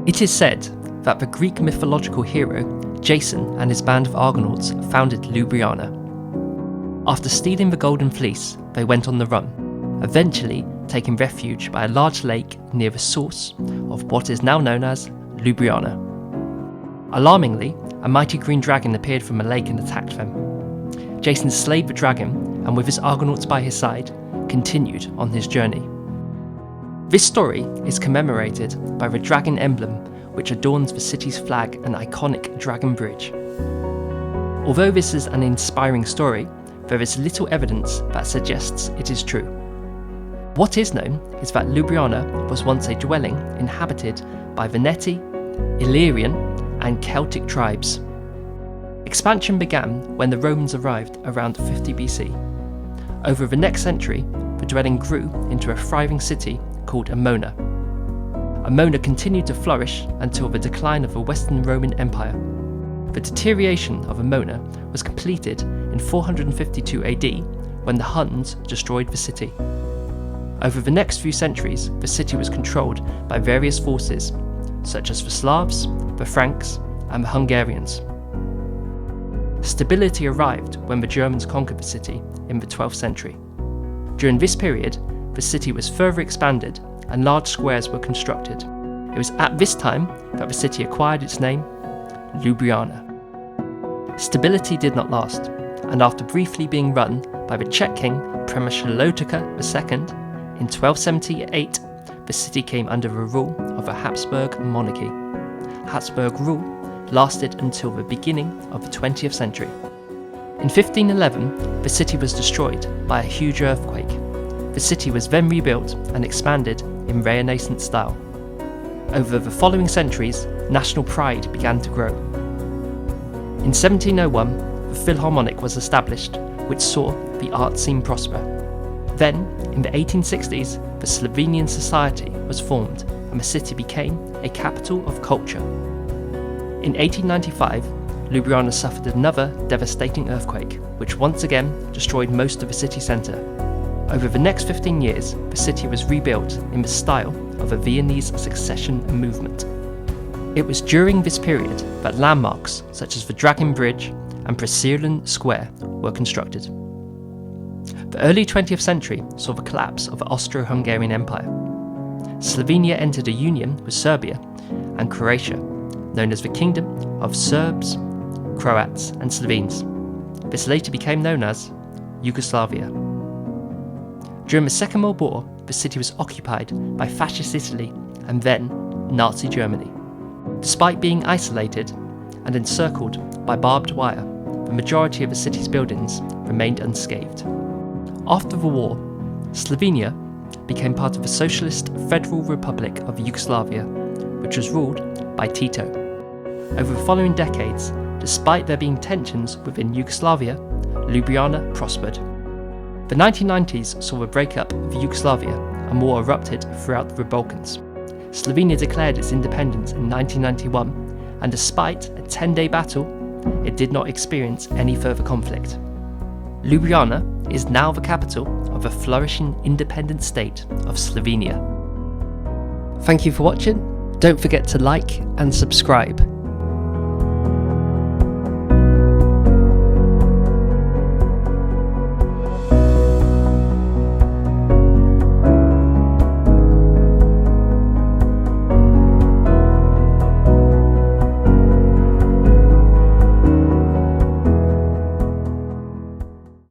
It is said that the Greek mythological hero Jason and his band of Argonauts founded Ljubljana. After stealing the Golden Fleece, they went on the run, eventually taking refuge by a large lake near the source of what is now known as Ljubljana. Alarmingly, a mighty green dragon appeared from the lake and attacked them. Jason slayed the dragon and, with his Argonauts by his side, continued on his journey. This story is commemorated by the dragon emblem which adorns the city's flag and iconic dragon bridge. Although this is an inspiring story, there is little evidence that suggests it is true. What is known is that Ljubljana was once a dwelling inhabited by Veneti, Illyrian and Celtic tribes. Expansion began when the Romans arrived around 50 BC. Over the next century, the dwelling grew into a thriving city called Emona. Emona continued to flourish until the decline of the Western Roman Empire. The deterioration of Emona was completed in 452 AD when the Huns destroyed the city. Over the next few centuries, the city was controlled by various forces, such as the Slavs, the Franks, and the Hungarians. Stability arrived when the Germans conquered the city in the 12th century. During this period, the city was further expanded and large squares were constructed. It was at this time that the city acquired its name, Ljubljana. Stability did not last, and after briefly being run by the Czech king Přemysl II in 1278, the city came under the rule of the Habsburg monarchy. Habsburg rule lasted until the beginning of the 20th century. In 1511, the city was destroyed by a huge earthquake. The city was then rebuilt and expanded in Renaissance style. Over the following centuries, national pride began to grow. In 1701, the Philharmonic was established, which saw the art scene prosper. Then, in the 1860s, the Slovenian Society was formed and the city became a capital of culture. In 1895, Ljubljana suffered another devastating earthquake, which once again destroyed most of the city centre. Over the next 15 years, the city was rebuilt in the style of a Viennese succession movement. It was during this period that landmarks such as the Dragon Bridge and Priscillian Square were constructed. The early 20th century saw the collapse of the Austro-Hungarian Empire. Slovenia entered a union with Serbia and Croatia, known as the Kingdom of Serbs, Croats and Slovenes. This later became known as Yugoslavia. During the Second World War, the city was occupied by Fascist Italy and then Nazi Germany. Despite being isolated and encircled by barbed wire, the majority of the city's buildings remained unscathed. After the war, Slovenia became part of the Socialist Federal Republic of Yugoslavia, which was ruled by Tito. Over the following decades, despite there being tensions within Yugoslavia, Ljubljana prospered. The 1990s saw the breakup of Yugoslavia and war erupted throughout the Balkans. Slovenia declared its independence in 1991, and despite a 10-day battle, it did not experience any further conflict. Ljubljana is now the capital of the flourishing independent state of Slovenia. Thank you for watching. Don't forget to like and subscribe